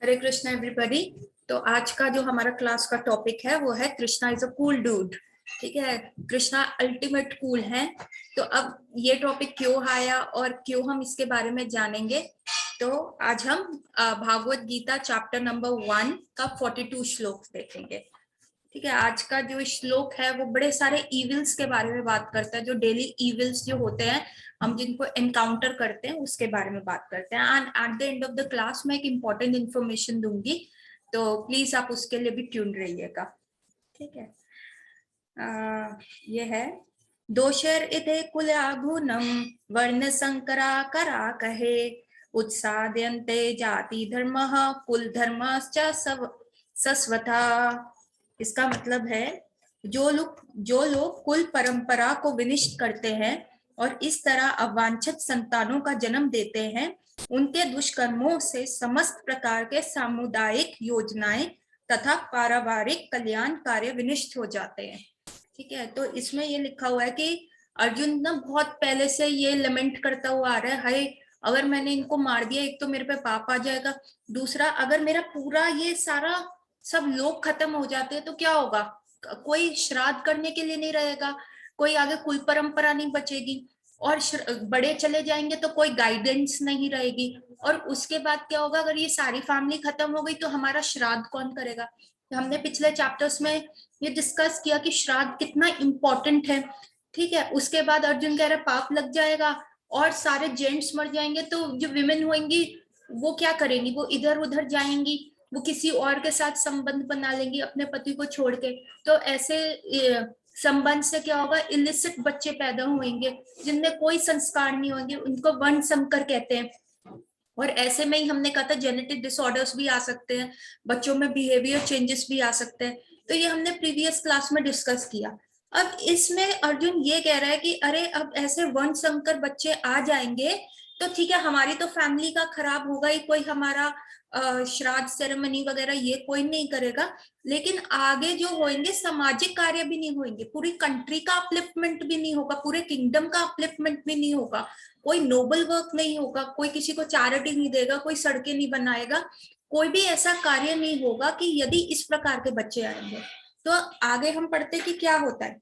हरे Krishna everybody. तो आज का जो हमारा क्लास का टॉपिक है वो है Krishna is a cool dude. ठीक है, कृष्णा अल्टीमेट कूल है। तो अब ये टॉपिक क्यों आया और क्यों हम इसके बारे में जानेंगे। तो आज हम भागवत गीता चैप्टर नंबर 1 का 42 श्लोक देखेंगे। ठीक है, आज का जो श्लोक है वो बड़े सारे इविल्स के बारे में बात करता है, जो डेली इविल्स जो होते हैं हम जिनको एनकाउंटर करते हैं उसके बारे में बात करते हैं। And at the end of the class मैं एक इम्पोर्टेंट इन्फॉर्मेशन दूंगी, तो प्लीज आप उसके लिए भी ट्यून रहिएगा। ठीक है, ये है दोषर इथे कुलागुणम वर्ण संकरा करा कहे उत्सादयन्ते जाति धर्म कुल धर्मश्च सस्वथा। इसका मतलब है जो लोग कुल परंपरा को विनिष्ट करते हैं और इस तरह अवांछित संतानों का जन्म देते हैं, उनके दुष्कर्मों से समस्त प्रकार के सामुदायिक योजनाएं तथा पारिवारिक कल्याण कार्य विनिष्ट हो जाते हैं। ठीक है, तो इसमें ये लिखा हुआ है कि अर्जुन ना बहुत पहले से ये लमेंट करता हुआ आ रहा है, हाय अगर मैंने इनको मार दिया, एक तो मेरे पे पाप आ जाएगा, दूसरा अगर मेरा पूरा ये सारा सब लोग खत्म हो जाते हैं तो क्या होगा, कोई श्राद्ध करने के लिए नहीं रहेगा, कोई आगे कुल परंपरा नहीं बचेगी, और बड़े चले जाएंगे तो कोई गाइडेंस नहीं रहेगी, और उसके बाद क्या होगा, अगर ये सारी फैमिली खत्म हो गई तो हमारा श्राद्ध कौन करेगा। तो हमने पिछले चैप्टर्स में ये डिस्कस किया कि श्राद्ध कितना इंपॉर्टेंट है। ठीक है, उसके बाद अर्जुन कह रहा है पाप लग जाएगा और सारे जेंट्स मर जाएंगे, तो जो विमेन होंगी वो क्या करेंगी, वो इधर उधर जाएंगी, वो किसी और के साथ संबंध बना लेंगी अपने पति को छोड़ के। तो ऐसे संबंध से क्या होगा, इलिसिट बच्चे पैदा होंगे जिनमें कोई संस्कार नहीं होंगे, उनको वर्ण संकर कहते हैं। और ऐसे में ही हमने कहा था जेनेटिक डिसऑर्डर्स भी आ सकते हैं, बच्चों में बिहेवियर चेंजेस भी आ सकते हैं। तो ये हमने प्रीवियस क्लास में डिस्कस किया। अब इसमें अर्जुन ये कह रहा है कि अरे अब ऐसे वर्ण संकर बच्चे आ जाएंगे तो ठीक है, हमारी तो फैमिली का खराब होगा ही, कोई हमारा श्राद्ध सेरेमनी वगैरह ये कोई नहीं करेगा, लेकिन आगे जो होंगे सामाजिक कार्य भी नहीं होंगे, पूरी कंट्री का अपलिफ्टमेंट भी नहीं होगा, पूरे किंगडम का अपलिफ्टमेंट भी नहीं होगा, कोई नोबल वर्क नहीं होगा, कोई किसी को चैरिटी नहीं देगा, कोई सड़कें नहीं बनाएगा, कोई भी ऐसा कार्य नहीं होगा कि यदि इस प्रकार के बच्चे आएंगे। तो आगे हम पढ़ते कि क्या होता है,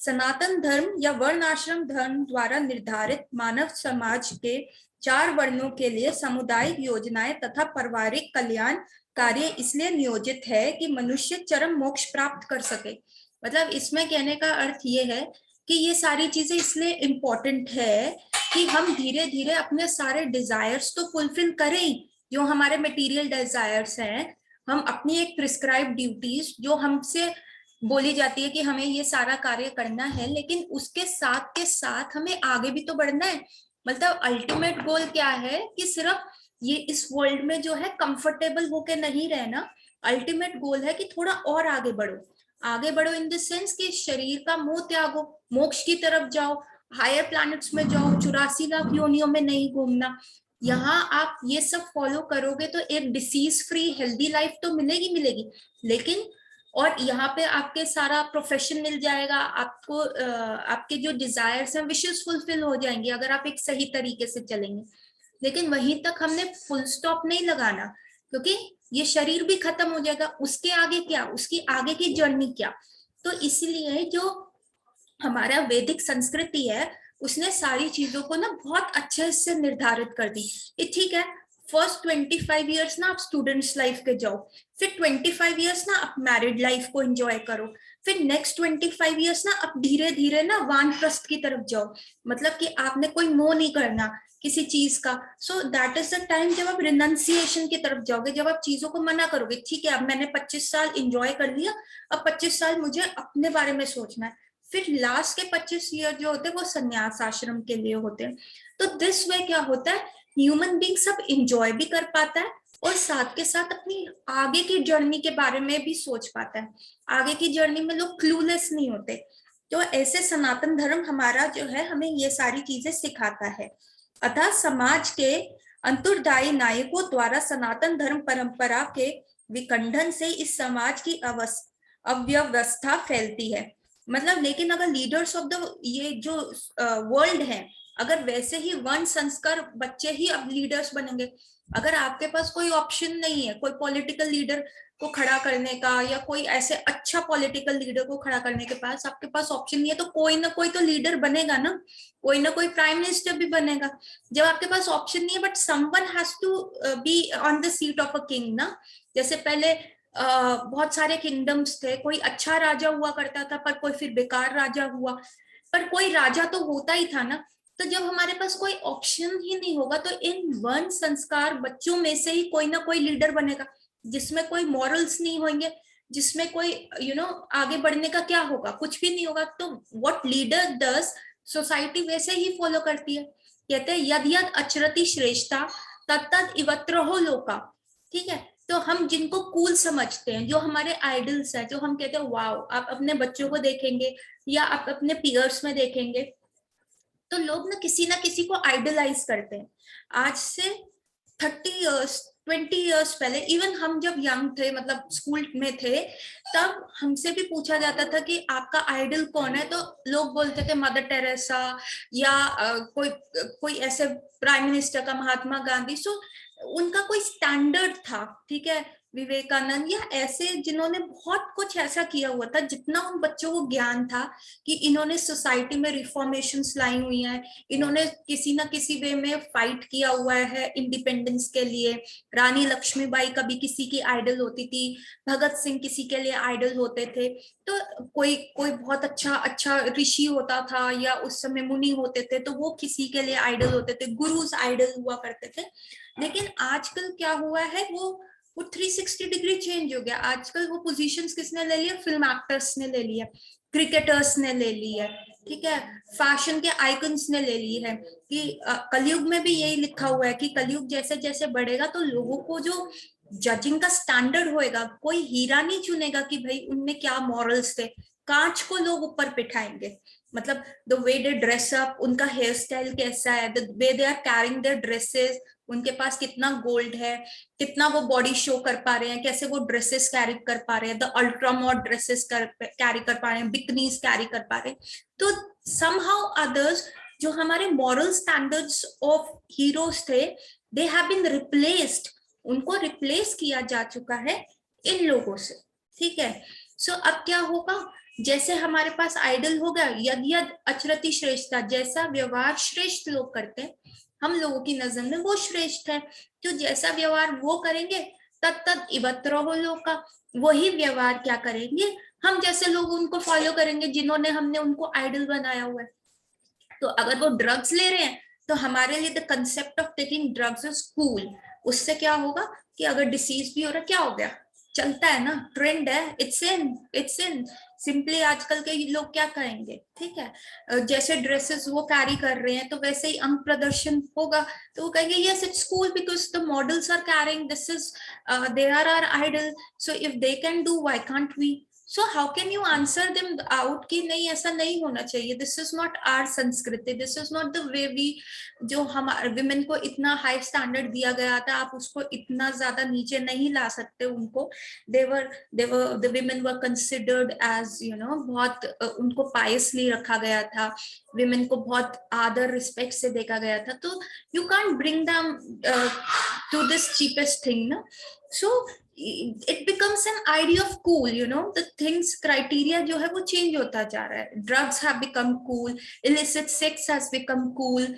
सनातन धर्म या वर्णाश्रम धर्म द्वारा निर्धारित मानव समाज के 4 वर्णों के लिए सामुदायिक योजनाएं तथा पारिवारिक कल्याण कार्य इसलिए नियोजित है कि मनुष्य चरम मोक्ष प्राप्त कर सके। मतलब इसमें कहने का अर्थ ये है कि ये सारी चीजें इसलिए इम्पोर्टेंट है कि हम धीरे धीरे अपने सारे डिजायर्स तो फुलफिल करें, जो हमारे मटेरियल डिजायर्स हैं, हम अपनी एक प्रिस्क्राइब ड्यूटीज जो हमसे बोली जाती है कि हमें ये सारा कार्य करना है, लेकिन उसके साथ के साथ हमें आगे भी तो बढ़ना है। मतलब अल्टीमेट गोल क्या है कि सिर्फ ये इस वर्ल्ड में जो है कंफर्टेबल होके नहीं रहना, अल्टीमेट गोल है कि थोड़ा और आगे बढ़ो। आगे बढ़ो इन द सेंस कि शरीर का मोह त्यागो, मोक्ष की तरफ जाओ, हायर प्लैनेट्स में जाओ, 84 लाख योनियों में नहीं घूमना। यहाँ आप ये सब फॉलो करोगे तो एक डिसीज फ्री हेल्दी लाइफ तो मिलेगी मिलेगी, लेकिन और यहाँ पे आपके सारा प्रोफेशन मिल जाएगा आपको, आपके जो डिजायर्स हैं विशेष फुलफिल हो जाएंगे अगर आप एक सही तरीके से चलेंगे। लेकिन वहीं तक हमने फुल स्टॉप नहीं लगाना, क्योंकि ये शरीर भी खत्म हो जाएगा, उसके आगे क्या, उसकी आगे की जर्नी क्या। तो इसलिए जो हमारा वैदिक संस्कृति है उसने सारी चीजों को ना बहुत अच्छे से निर्धारित कर दी। ठीक है, फर्स्ट 25 ईयर्स ना आप स्टूडेंट्स लाइफ के जाओ, फिर 25 ईयर्स ना आप मैरिड लाइफ को एंजॉय करो, फिर नेक्स्ट 25 ईयर्स ना आप धीरे धीरे ना वानप्रस्थ की तरफ जाओ, मतलब कि आपने कोई मोह नहीं करना किसी चीज का। So that is the time जब आप रिनंसिएशन की तरफ जाओगे, जब आप चीजों को मना करोगे, ठीक है अब मैंने 25 साल इंजॉय कर लिया, अब 25 साल मुझे अपने बारे में सोचना है। फिर लास्ट के 25 ईयर जो होते हैं वो संन्यास आश्रम के लिए होते हैं। तो दिस वे क्या होता है, ह्यूमन बीइंग सब इंजॉय भी कर पाता है और साथ के साथ अपनी आगे की जर्नी के बारे में भी सोच पाता है। आगे की जर्नी में लोग क्लूलेस नहीं होते। तो ऐसे सनातन धर्म हमारा जो है हमें ये सारी चीजें सिखाता है। अतः समाज के अंतर्दायी नायकों द्वारा सनातन धर्म परंपरा के विखंडन से इस समाज की अव्यवस्था फैलती है। मतलब लेकिन अगर लीडर्स ऑफ द ये जो वर्ल्ड है अगर वैसे ही वर्ण संस्कार बच्चे ही अब लीडर्स बनेंगे, अगर आपके पास कोई ऑप्शन नहीं है कोई पॉलिटिकल लीडर को खड़ा करने का, या कोई ऐसे अच्छा पॉलिटिकल लीडर को खड़ा करने के पास आपके पास ऑप्शन नहीं है, तो कोई ना कोई तो लीडर बनेगा ना, कोई ना कोई प्राइम मिनिस्टर भी बनेगा। जब आपके पास ऑप्शन नहीं है, but someone has to be on the seat of a king ना। जैसे पहले बहुत सारे किंगडम्स थे, कोई अच्छा राजा हुआ करता था पर कोई फिर बेकार राजा हुआ, पर कोई राजा तो होता ही था ना। तो जब हमारे पास कोई ऑप्शन ही नहीं होगा, तो इन वर्ण संस्कार बच्चों में से ही कोई ना कोई लीडर बनेगा, जिसमें कोई मॉरल्स नहीं होंगे, जिसमें कोई आगे बढ़ने का क्या होगा, कुछ भी नहीं होगा। तो व्हाट लीडर डज, सोसाइटी वैसे ही फॉलो करती है। कहते हैं यद यद अचरति श्रेष्ठा तद तद इवत्र लोका। ठीक है, तो हम जिनको कूल समझते हैं, जो हमारे आइडल्स है, जो हम कहते हैं वाओ, आप अपने बच्चों को देखेंगे या आप अपने पीयर्स में देखेंगे, तो लोग ना किसी को आइडलाइज करते हैं। आज से 30 इयर्स 20 इयर्स पहले, इवन हम जब यंग थे, मतलब स्कूल में थे, तब हमसे भी पूछा जाता था कि आपका आइडल कौन है, तो लोग बोलते थे मदर टेरेसा, या कोई कोई ऐसे प्राइम मिनिस्टर का महात्मा गांधी। सो उनका कोई स्टैंडर्ड था, ठीक है, विवेकानंद, या ऐसे जिन्होंने बहुत कुछ ऐसा किया हुआ था, जितना उन बच्चों को ज्ञान था कि इन्होंने सोसाइटी में रिफॉर्मेशंस लाई हुई हैं, इन्होंने किसी ना किसी वे में फाइट किया हुआ है इंडिपेंडेंस के लिए। रानी लक्ष्मीबाई कभी किसी की आइडल होती थी, भगत सिंह किसी के लिए आइडल होते थे। तो कोई कोई बहुत अच्छा अच्छा ऋषि होता था, या उस समय मुनि होते थे, तो वो किसी के लिए आइडल होते थे, गुरुज आइडल हुआ करते थे। लेकिन आजकल क्या हुआ है, वो 360 डिग्री चेंज हो गया। आजकल वो पोजीशंस किसने ले लिया, फिल्म एक्टर्स ने ले लिया, क्रिकेटर्स ने ले ली है, ठीक है, फैशन के आइकन्स ने ले ली है। कि कलयुग में भी यही लिखा हुआ है कि कलयुग जैसे जैसे बढ़ेगा, तो लोगों को जो जजिंग का स्टैंडर्ड होएगा, कोई हीरा नहीं चुनेगा कि भाई उनमें क्या मॉरल्स थे, कांच को लोग ऊपर बिठाएंगे। मतलब the way they dress up, उनका हेयर स्टाइल कैसा है, the way they are carrying their dresses, उनके पास कितना गोल्ड है, कितना वो बॉडी शो कर पा रहे हैं, कैसे वो ड्रेसेस कैरी कर पा रहे हैं, the ultra mod dresses carry कर पा रहे हैं, बिकनीज कैरी कर पा रहे हैं। तो समहाउ अदर्स, जो हमारे मॉरल स्टैंडर्ड्स ऑफ हीरोज थे, दे हैव बीन रिप्लेस्ड, उनको रिप्लेस किया जा चुका है इन लोगों से। ठीक है, सो अब क्या होगा, जैसे हमारे पास आइडल हो गया, यद यद अचरति श्रेष्ठता, जैसा व्यवहार श्रेष्ठ लोग करते हैं, हम लोगों की नजर में वो श्रेष्ठ है। तो जैसा व्यवहार वो करेंगे, तद तद इवत्र लोग का, वही व्यवहार क्या करेंगे, हम जैसे लोग उनको फॉलो करेंगे, जिन्होंने हमने उनको आइडल बनाया हुआ है। तो अगर वो ड्रग्स ले रहे हैं, तो हमारे लिए the concept of taking drugs is cool. उससे क्या होगा कि अगर डिसीज भी हो रहा है, क्या हो गया, चलता है ना, ट्रेंड है, इट्स इन सिंपली। आजकल के लोग क्या करेंगे, ठीक है, जैसे ड्रेसेस वो कैरी कर रहे हैं, तो वैसे ही अंग प्रदर्शन होगा, तो वो कहेंगे yes it's cool because the models are carrying this is, they are our idol, so if they can do why can't we. So how can you answer them out कि नहीं ऐसा नहीं होना चाहिए, दिस इज नॉट आर संस्कृति, this is not the way we, जो हम women को इतना हाई स्टैंडर्ड दिया गया था, आप उसको इतना ज्यादा नीचे नहीं ला सकते उनको। They were the women were considered as बहुत उनको पायसली रखा गया था, विमेन को बहुत आदर रिस्पेक्ट से देखा गया था। तो you can't bring them to this cheapest thing ना। So it becomes an idea of cool, the things criteria जो है वो चेंज होता जा रहा है। drugs have become cool, illicit sex has become cool,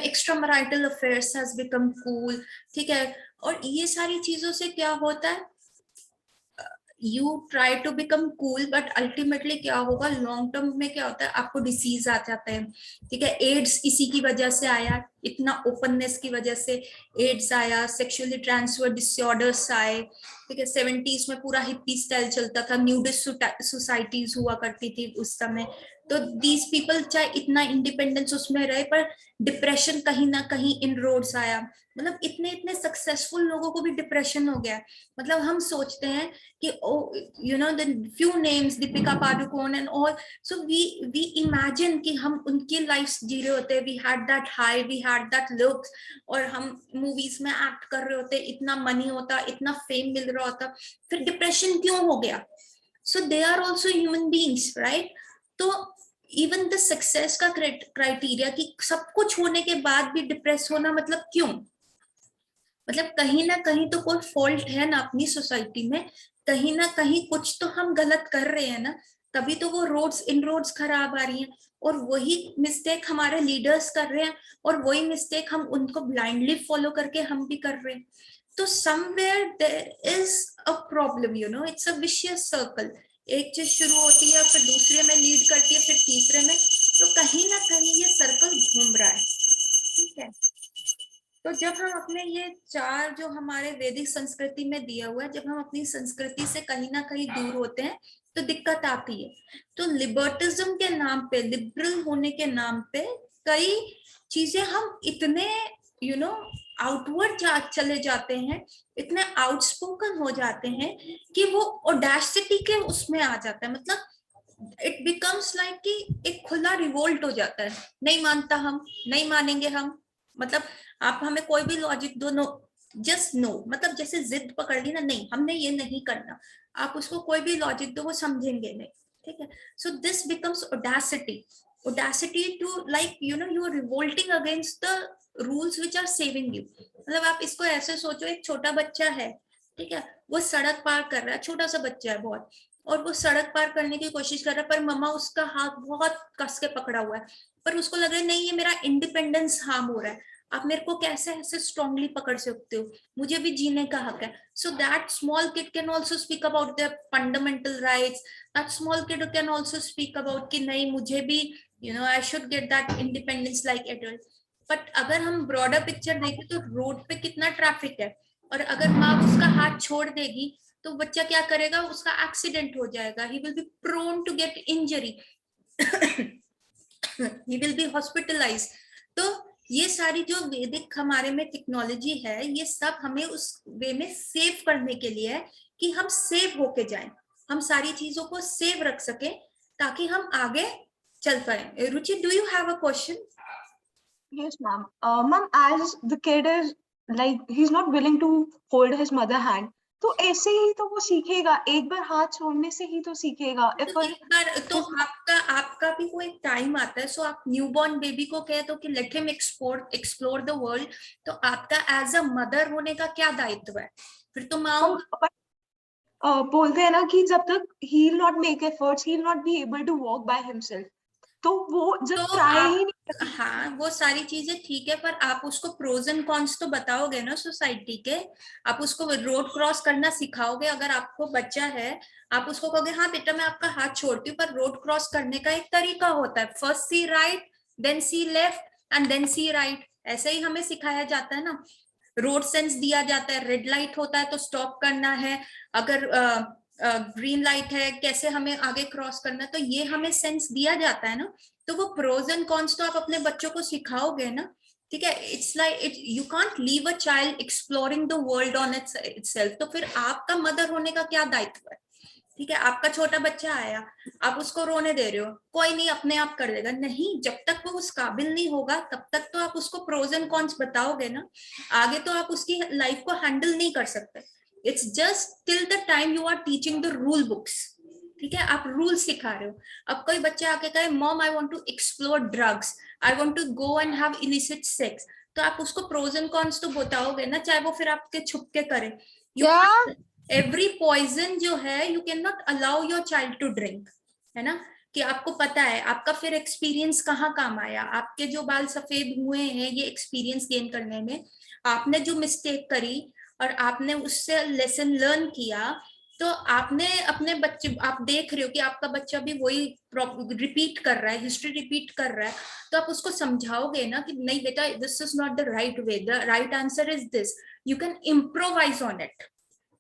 extramarital affairs has become cool। ठीक है, और ये सारी चीजों से क्या होता है, you try to become cool, but ultimately क्या होगा, लॉन्ग टर्म में क्या होता है, आपको डिसीज आ जाता है। ठीक है, एड्स इसी की वजह से आया, इतना ओपननेस की वजह से एड्स आया, सेक्सुअली ट्रांसफर डिसऑर्डर्स आए। ठीक है, 70s में पूरा हिप्पी स्टाइल चलता था, न्यूडिस्ट सोसाइटीज हुआ करती थी उस समय। तो दीज पीपल चाहे इतना इंडिपेंडेंस उसमें रहे, पर डिप्रेशन कहीं ना कहीं इन रोड्स आया। मतलब इतने इतने सक्सेसफुल लोगों को भी डिप्रेशन हो गया। मतलब हम सोचते हैं कि the few names, Deepika Padukone and all, so we imagine कि हम उनकी लाइफ जी रहे होते, we had that high, we had that looks, और हम मूवीज में एक्ट कर रहे होते, इतना मनी होता, इतना फेम मिल रहा होता, फिर डिप्रेशन क्यों हो गया? So they are also human beings, right? तो इवन द सक्सेस का क्राइटेरिया कि सब कुछ होने के बाद भी डिप्रेस होना, मतलब क्यों? मतलब कहीं ना कहीं तो कोई फॉल्ट है ना अपनी सोसाइटी में, कहीं ना कहीं कुछ तो हम गलत कर रहे हैं ना, तभी तो वो रोड्स इन रोड्स खराब आ रही हैं, और वही मिस्टेक हमारे लीडर्स कर रहे हैं, और वही मिस्टेक हम उनको ब्लाइंडली फॉलो करके हम भी कर रहे हैं। तो somewhere there is a problem, you know, it's a vicious circle. एक चीज शुरू होती है, फिर दूसरे में लीड करती है, फिर तीसरे में, तो कहीं ना कहीं ये सर्कल घूम रहा है। ठीक है, तो जब हम अपने ये चार जो हमारे वैदिक संस्कृति में दिया हुआ है, जब हम अपनी संस्कृति से कहीं ना कहीं दूर होते हैं तो दिक्कत आती है। तो लिबर्टिज्म के नाम पे, लिबरल होने के नाम पे कई चीजें हम इतने यू नो आउटवर्ड चले जाते हैं, इतने आउटस्पोकन हो जाते हैं कि वो ओडेसिटी के उसमें आ जाता है। मतलब इट बिकम्स लाइक कि एक खुला रिवोल्ट हो जाता है, नहीं मानता हम, नहीं मानेंगे हम। मतलब आप हमें कोई भी लॉजिक दो, नो, जस्ट नो, मतलब जैसे जिद पकड़ ली ना, नहीं हमने ये नहीं करना, आप उसको कोई भी लॉजिक दो वो समझेंगे नहीं। ठीक है, so this becomes audacity, audacity to like you know you are revolting against the rules which are saving you. मतलब आप इसको ऐसे सोचो, एक छोटा बच्चा है, ठीक है, वो सड़क पार कर रहा है, छोटा सा बच्चा है बहुत, और वो सड़क पार करने की कोशिश कर रहा है, पर मम्मा उसका हाथ बहुत कस के पकड़ा हुआ है, पर उसको लग रहा है नहीं ये मेरा इंडिपेंडेंस हार्म हो रहा है, आप मेरे को कैसे ऐसे स्ट्रांगली पकड़ सकते हो, मुझे भी जीने का हक है। So that small kid can also speak about their fundamental rights, that small kid can also speak about कि नहीं मुझे भी you know I should get that independence like adult. But अगर हम ब्रॉडर पिक्चर देखें तो रोड पे कितना ट्रैफिक है, और अगर माँ उसका हाथ छोड़ देगी तो बच्चा क्या करेगा, उसका एक्सीडेंट हो जाएगा, he will be prone to get injury, he will be hospitalise. तो ये सारी जो वैदिक हमारे में टेक्नोलॉजी है, ये सब हमें उस वे में सेव करने के लिए है कि हम सेव होके जाएं, हम सारी चीजों को सेव रख सके ताकि हम आगे चल पाए। Ruchi, do you have a question? Yes, ma'am. Ma'am, as the kid is like he's not willing to hold his mother hand, तो ऐसे ही तो वो सीखेगा, एक बार हाथ छोड़ने से ही तो सीखेगा। तो एक बार तो his आपका आपका भी वो एक टाइम आता है, सो आप न्यूबॉर्न बेबी को कहे तो कि let him explore the world, तो आपका एज अ मदर होने का क्या दायित्व है? फिर तो माँ, बोलते हैं ना कि जब तक he will not make efforts, he will not be able to walk by himself. तो वो तो जब ट्राई ही आप, नहीं करेगा। हाँ वो सारी चीजें ठीक है, पर आप उसको प्रोज एंड कॉन्स तो बताओगे ना सोसाइटी के, आप उसको रोड क्रॉस करना सिखाओगे। अगर आपको बच्चा है, आप उसको कहोगे हाँ बेटा मैं आपका हाथ छोड़ती हूँ, पर रोड क्रॉस करने का एक तरीका होता है, first see right, then see left and then see right, ऐसे ही हमें सिखाया जाता है ना। रोड सेंस दिया जाता है, रेड लाइट होता है तो स्टॉप करना है, अगर ग्रीन लाइट है कैसे हमें आगे क्रॉस करना है, तो ये हमें सेंस दिया जाता है ना। तो वो प्रोज एंड कॉन्स तो आप अपने बच्चों को सिखाओगे ना। ठीक है, it's like it you can't leave a child exploring the world on itself. तो फिर आपका मदर होने का क्या दायित्व है? ठीक है, आपका छोटा बच्चा आया, आप उसको रोने दे रहे हो, कोई नहीं अपने आप कर लेगा, नहीं, जब तक वो उस काबिल नहीं होगा तब तक तो आप उसको प्रोज एंड कॉन्स बताओगे ना। आगे तो आप उसकी लाइफ को हैंडल नहीं कर सकते। It's just till the time you are teaching the rule books. ठीक है, आप रूल सिखा रहे हो। अब कोई बच्चा आके कहे mom I want to explore drugs, I want to go and have illicit sex, तो आप उसको प्रोज एंड कॉन्स तो बताओगे ना, चाहे वो फिर आपके छुप के करे। यू क्या? एवरी पॉइजन जो है you can not allow your child to drink, है ना। कि आपको पता है आपका फिर एक्सपीरियंस कहाँ काम आया, आपके जो बाल सफेद हुए हैं ये एक्सपीरियंस गेन करने में, आपने जो मिस्टेक करी और आपने उससे लेसन लर्न किया, तो आपने अपने बच्चे, आप देख रहे हो कि आपका बच्चा भी वही रिपीट कर रहा है, हिस्ट्री रिपीट कर रहा है, तो आप उसको समझाओगे ना कि नहीं बेटा this is not the right way, the right answer is this, you can improvise on it,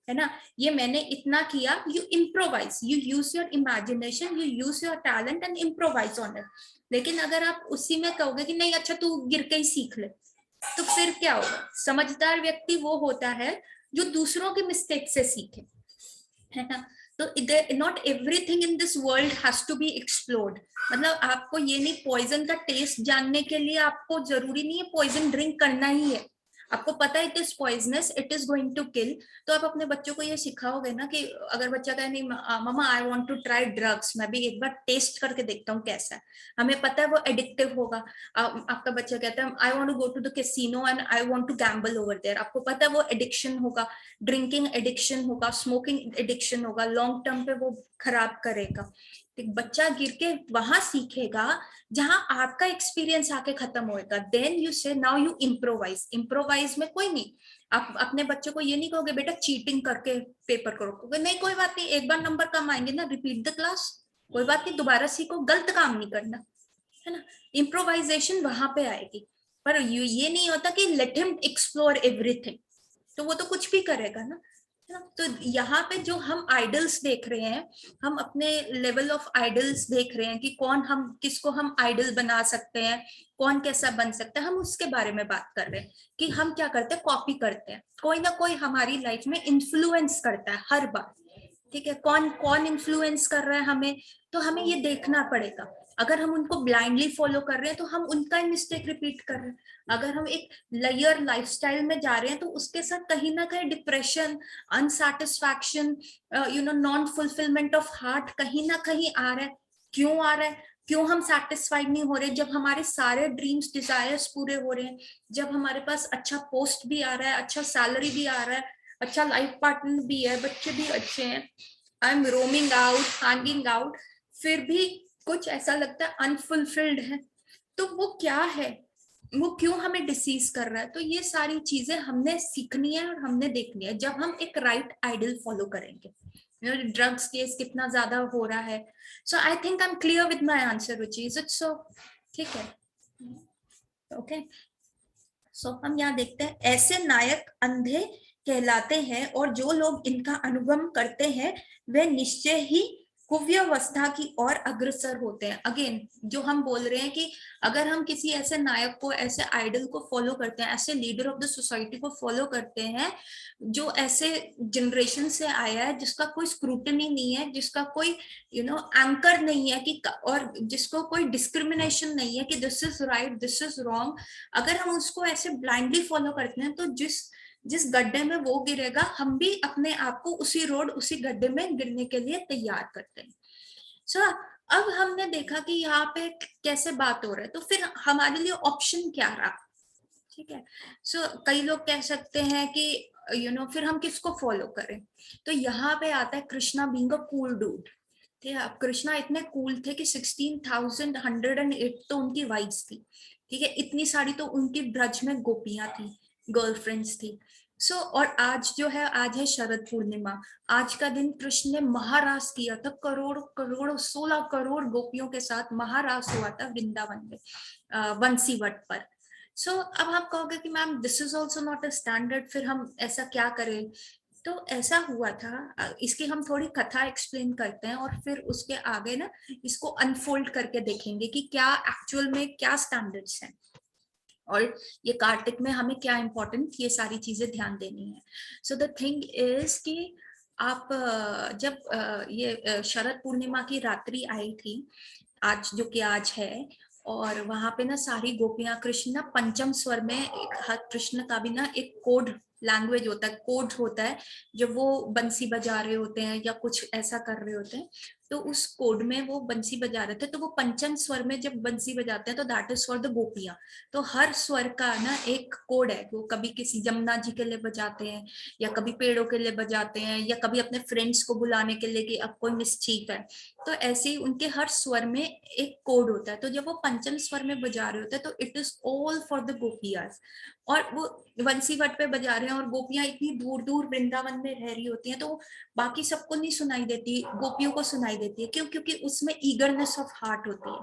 है ना। ये मैंने इतना किया, you improvise, you use your imagination, you use your talent and improvise on it. लेकिन अगर आप उसी में कहोगे कि नहीं अच्छा तू गिर के ही सीख ले, तो फिर क्या होगा? समझदार व्यक्ति वो होता है जो दूसरों के मिस्टेक से सीखे, है ना। तो not everything in this world has to be explored. मतलब आपको ये नहीं, पॉइजन का टेस्ट जानने के लिए आपको जरूरी नहीं है पॉइजन ड्रिंक करना ही है, आपको पता है it is poisonous, it is going to kill, तो आप अपने बच्चों को ये सिखाओगे ना कि अगर बच्चा कहे नहीं mama I want to try drugs, मैं भी एक बार टेस्ट करके देखता हूँ कैसा है, हमें पता है वो एडिक्टिव होगा। आपका बच्चा कहता है I want to go to the casino and I want to gamble over there, आपको पता है वो एडिक्शन होगा, ड्रिंकिंग एडिक्शन होगा, स्मोकिंग एडिक्शन होगा, लॉन्ग टर्म पे वो खराब करेगा। बच्चा गिर के वहां सीखेगा जहां आपका एक्सपीरियंस आके खत्म होएगा। देन यू से नाउ यू इम्प्रोवाइज, इम्प्रोवाइज में कोई नहीं, आप अपने बच्चे को ये नहीं कहोगे बेटा चीटिंग करके पेपर करो, नहीं कोई बात नहीं, एक बार नंबर कम आएंगे ना, रिपीट द क्लास, कोई बात नहीं, दोबारा सीखो, गलत काम नहीं करना, है ना। इम्प्रोवाइजेशन वहां पे आएगी, पर ये नहीं होता कि लेट हिम एक्सप्लोर एवरीथिंग, तो वो तो कुछ भी करेगा ना। तो यहाँ पे जो हम आइडल्स देख रहे हैं, हम अपने लेवल ऑफ आइडल्स देख रहे हैं कि कौन, हम किसको हम आइडल बना सकते हैं, कौन कैसा बन सकता है, हम उसके बारे में बात कर रहे हैं कि हम क्या करते हैं, कॉपी करते हैं, कोई ना कोई हमारी लाइफ में इन्फ्लुएंस करता है हर बार, ठीक है, कौन कौन इन्फ्लुएंस कर रहा है हमें, तो हमें ये देखना पड़ेगा। अगर हम उनको ब्लाइंडली फॉलो कर रहे हैं तो हम उनका ही मिस्टेक रिपीट कर रहे हैं, अगर हम एक लेयर लाइफस्टाइल में जा रहे हैं तो उसके साथ कहीं ना कहीं depression, unsatisfaction, non fulfilment of heart कहीं ना कहीं आ रहा है। क्यों आ रहा है, क्यों हम सेटिस्फाइड नहीं हो रहे, जब हमारे सारे ड्रीम्स डिजायर्स पूरे हो रहे हैं, जब हमारे पास अच्छा पोस्ट भी आ रहा है, अच्छा सैलरी भी आ रहा है, अच्छा लाइफ पार्टनर भी है, बच्चे भी अच्छे हैं, I am roaming out, hanging out, फिर भी कुछ ऐसा लगता है अनफुलफिल्ड है, तो वो क्या है, वो क्यों हमें डिसीज कर रहा है। तो ये सारी चीजें हमने सीखनी है और हमने देखनी है जब हम एक राइट आइडल फॉलो करेंगे। ड्रग्स केस कितना ज्यादा हो रहा है, so I think I am clear with my answer Ruchi, is it so? ठीक है, ओके। सो हम यहाँ देखते हैं, ऐसे नायक अंधे कहलाते हैं और जो लोग इनका अनुगमन करते हैं वे निश्चय ही कुव्यवस्था की ओर अग्रसर होते हैं। अगेन जो हम बोल रहे हैं कि अगर हम किसी ऐसे नायक को, ऐसे आइडल को फॉलो करते हैं, ऐसे लीडर ऑफ द सोसाइटी को फॉलो करते हैं जो ऐसे जनरेशन से आया है, जिसका कोई स्क्रूटनी नहीं है, जिसका कोई एंकर नहीं है कि, और जिसको कोई डिस्क्रिमिनेशन नहीं है कि this is right this is wrong, अगर हम उसको ऐसे ब्लाइंडली फॉलो करते हैं तो जिस जिस गड्ढे में वो गिरेगा हम भी अपने आप को उसी रोड उसी गड्ढे में गिरने के लिए तैयार करते हैं। सो अब हमने देखा कि यहाँ पे कैसे बात हो रहा है, तो फिर हमारे लिए ऑप्शन क्या रहा, ठीक है। सो कई लोग कह सकते हैं कि फिर हम किसको फॉलो करें, तो यहाँ पे आता है Krishna being a cool dude. ठीक है, अब कृष्णा इतने कूल थे कि 16,108 तो उनकी वाइफ्स थी, ठीक है, इतनी सारी तो उनकी ब्रज में गोपियां थी, गर्लफ्रेंड्स थी। सो और आज जो है, आज है शरद पूर्णिमा, आज का दिन कृष्ण ने महारास किया था, करोड़ करोड़ 16 करोड़ गोपियों के साथ महारास हुआ था वृंदावन में, बंसी वट पर। सो अब आप कहोगे कि ma'am this is also not a standard, फिर हम ऐसा क्या करें। तो ऐसा हुआ था, इसकी हम थोड़ी कथा एक्सप्लेन करते हैं और फिर उसके आगे ना इसको अनफोल्ड करके देखेंगे कि क्या एक्चुअल में क्या स्टैंडर्ड्स हैं और ये कार्तिक में हमें क्या इम्पोर्टेंट ये सारी चीजें ध्यान देनी है। सो द थिंग इज कि आप जब ये शरद पूर्णिमा की रात्रि आई थी, आज जो कि आज है, और वहां पे ना सारी गोपियां, कृष्ण ना पंचम स्वर में, कृष्ण का भी ना एक कोड लैंग्वेज होता है, कोड होता है, जब वो बंसी बजा रहे होते हैं या कुछ ऐसा कर रहे होते हैं, तो उस कोड में वो बंसी बजा रहे थे, तो वो पंचम स्वर में जब बंसी बजाते हैं तो दैट इज फॉर द गोपियां। तो हर स्वर का ना एक कोड है, वो कभी किसी जमुना जी के लिए बजाते हैं, या कभी पेड़ों के लिए बजाते हैं, या कभी अपने फ्रेंड्स को बुलाने के लिए कि अब कोई मिसचीफ है, तो ऐसे ही उनके हर स्वर में एक कोड होता है। तो जब वो पंचम स्वर में बजा रहे होते हैं तो it is all for the gopis, और वो बंसी वट पे बजा रहे हैं, और गोपियां इतनी दूर दूर वृंदावन में रह रही होती हैं, तो बाकी सबको नहीं सुनाई देती, गोपियों को सुनाई देती है। क्यों? क्योंकि उसमें ईगरनेस ऑफ हार्ट होती है।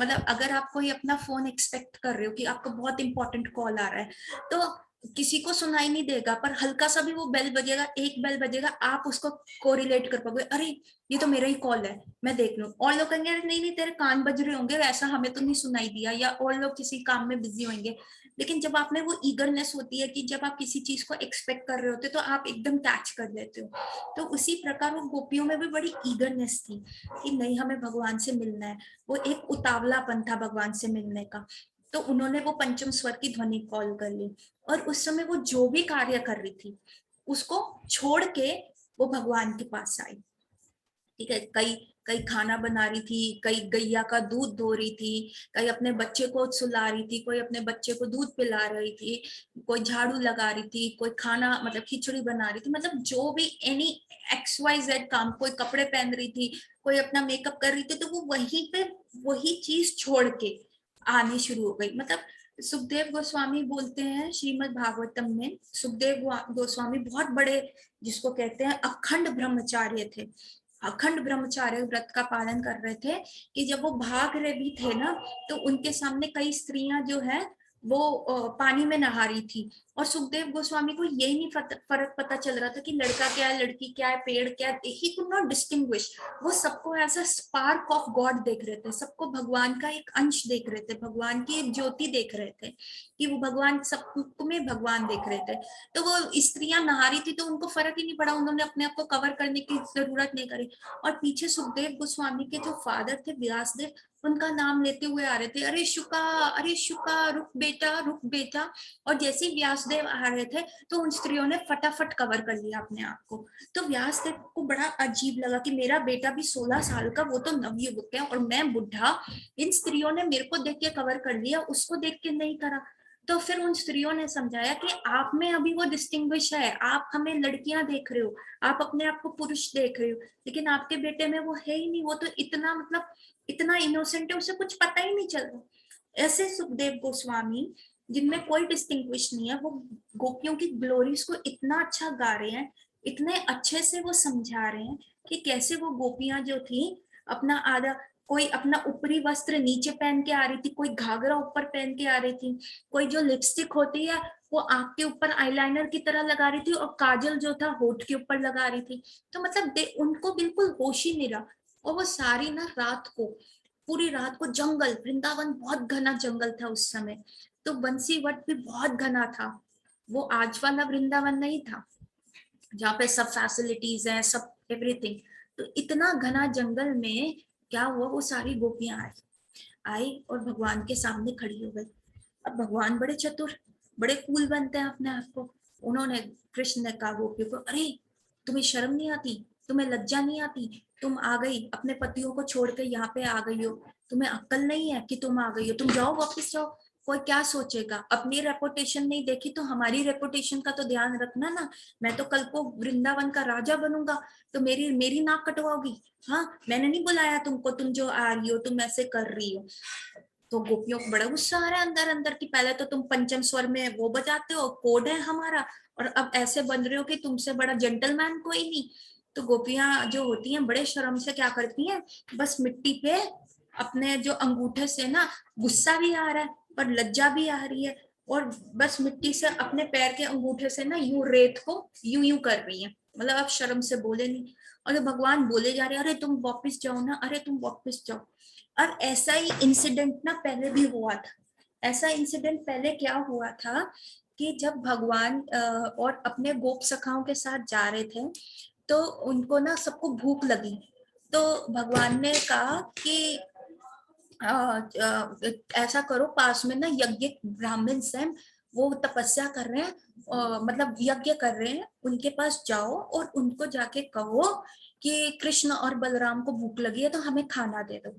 मतलब अगर आप कोई अपना फोन एक्सपेक्ट कर रहे हो कि आपको बहुत इंपॉर्टेंट कॉल आ रहा है, तो किसी को सुनाई नहीं देगा, पर हल्का सा भी वो बेल बजेगा, एक बेल बजेगा, आप उसको कोरिलेट कर पाओगे, अरे ये तो मेरा ही कॉल है, मैं देख लूं। और लोग कहेंगे नहीं नहीं तेरे कान बज रहे होंगे, ऐसा हमें तो नहीं सुनाई दिया, या और लोग किसी काम में बिजी होंगे। लेकिन जब आप में वो ईगरनेस होती है कि जब आप किसी चीज को एक्सपेक्ट कर रहे होते हो तो आप एकदम कैच कर लेते हो। तो उसी प्रकार वो गोपियों में भी बड़ी ईगरनेस थी कि नहीं, हमें भगवान से मिलना है, वो एक उतावलापन था भगवान से मिलने का। तो उन्होंने वो पंचम स्वर की ध्वनि कॉल कर ली, और उस समय वो जो भी कार्य कर रही थी उसको छोड़ के वो भगवान के पास आई। ठीक है, कई कई खाना बना रही थी, कई गैया का दूध धो रही थी, कई अपने बच्चे को सुला रही थी, कोई अपने बच्चे को दूध पिला रही थी, कोई झाड़ू लगा रही थी, कोई खाना मतलब खिचड़ी बना रही थी, मतलब जो भी एनी XYZ काम, कोई कपड़े पहन रही थी, कोई अपना मेकअप कर रही थी, तो वो वहीं पे वही चीज छोड़ के आनी शुरू हो गई। मतलब सुखदेव गोस्वामी बोलते हैं श्रीमद् भागवतम में, सुखदेव गोस्वामी बहुत बड़े जिसको कहते हैं अखंड ब्रह्मचार्य थे, अखंड ब्रह्मचार्य व्रत का पालन कर रहे थे, कि जब वो भाग रहे भी थे ना, तो उनके सामने कई स्त्रियां जो है वो पानी में नहा रही थी, और सुखदेव गोस्वामी को यही नहीं फर्क पता चल रहा था कि लड़का क्या है, लड़की क्या है, पेड़ क्या है, ही कुड नॉट डिस्टिंग्विश। वो सबको ऐसा स्पार्क ऑफ गॉड देख रहे थे, सबको भगवान का एक अंश देख रहे थे, भगवान की एक ज्योति देख रहे थे, कि वो भगवान सब में भगवान देख रहे थे। तो वो स्त्रियां नहा रही थी तो उनको फर्क ही नहीं पड़ा, उन्होंने अपने आप को कवर करने की जरूरत नहीं करी। और पीछे सुखदेव गोस्वामी के जो फादर थे व्यासदेव, उनका नाम लेते हुए आ रहे थे, अरे शुका, अरे शुका, रुक बेटा, रुक बेटा। और जैसे ही व्यासदेव आ रहे थे तो उन स्त्रियों ने फटाफट कवर कर लिया अपने आप को। तो व्यासदेव को बड़ा अजीब लगा कि मेरा बेटा भी 16 साल का, वो तो नवयुवक है, और मैं बुढ़ा, इन स्त्रियों ने मेरे को देख के कवर कर लिया, उसको देख के नहीं करा। तो फिर उन स्त्रियों ने समझाया कि आप में अभी वो डिस्टिंग्विश है, आप हमें लड़कियां देख रहे हो, आप अपने आप को पुरुष देख रहे हो, लेकिन आपके बेटे में वो है ही नहीं, वो तो इतना मतलब इतना इनोसेंट है, उसे कुछ पता ही नहीं चल रहा। ऐसे सुखदेव गोस्वामी जिनमें कोई डिस्टिंग्विश नहीं है, वो गोपियों की ग्लोरीज को इतना अच्छा गा रहे हैं, इतने अच्छे से वो समझा रहे हैं कि कैसे वो गोपियां जो थी अपना आधा, कोई अपना ऊपरी वस्त्र नीचे पहन के आ रही थी, कोई घाघरा ऊपर पहन के आ रही थी, कोई जो लिपस्टिक होती है वो आंख के ऊपर आईलाइनर की तरह लगा रही थी, और काजल जो था होठ के ऊपर लगा रही थी। तो मतलब उनको बिल्कुल होश ही नहीं रहा। और वो सारी ना रात को, पूरी रात को जंगल, वृंदावन बहुत घना जंगल था उस समय, तो बंसी वट भी बहुत घना था। वो आज वाला वृंदावन नहीं था जहाँ पे सब फैसिलिटीज हैं, सब एवरीथिंग। तो इतना घना जंगल में क्या हुआ, वो सारी गोपियां आई, आई और भगवान के सामने खड़ी हो गई। अब भगवान बड़े चतुर, बड़े कूल बनते हैं अपने आप को। उन्होंने, कृष्ण ने कहा गोपियों को, अरे तुम्हें शर्म नहीं आती, तुम्हें लज्जा नहीं आती, तुम आ गई अपने पतियों को छोड़ के यहाँ पे आ गई हो, तुम्हें अक्ल नहीं है कि तुम आ गई हो, तुम जाओ वापस जाओ, कोई क्या सोचेगा, अपनी रेपुटेशन नहीं देखी तो हमारी रेपुटेशन का तो ध्यान रखना ना। मैं तो कल को वृंदावन का राजा बनूंगा, तो मेरी मेरी नाक कटवाओगी? हाँ, मैंने नहीं बुलाया तुमको, तुम जो आ रही हो, तुम ऐसे कर रही हो। तो गोपियों को बड़ा गुस्सा आ रहा है अंदर अंदर की, पहले तो तुम पंचम स्वर में वो बजाते हो, कोड है हमारा, और अब ऐसे बन रहे हो कि तुमसे बड़ा जेंटलमैन कोई नहीं। तो गोपियां जो होती हैं बड़े शर्म से क्या करती हैं, बस मिट्टी पे अपने जो अंगूठे से ना, गुस्सा भी आ रहा है पर लज्जा भी आ रही है, और बस मिट्टी से अपने पैर के अंगूठे से ना यूं रेत को यूं यूं कर रही है, मतलब अब शर्म से बोले नहीं। और तो भगवान बोले जा रहे हैं, अरे तुम वापिस जाओ ना, अरे तुम वापिस जाओ। और ऐसा ही इंसिडेंट ना पहले भी हुआ था। ऐसा इंसिडेंट पहले क्या हुआ था कि जब भगवान और अपने गोप सखाओं के साथ जा रहे थे, तो उनको ना सबको भूख लगी। तो भगवान ने कहा कि ऐसा करो, पास में ना यज्ञ ब्राह्मण हैं, वो तपस्या कर रहे हैं, मतलब यज्ञ कर रहे हैं, उनके पास जाओ और उनको जाके कहो कि कृष्ण और बलराम को भूख लगी है तो हमें खाना दे दो।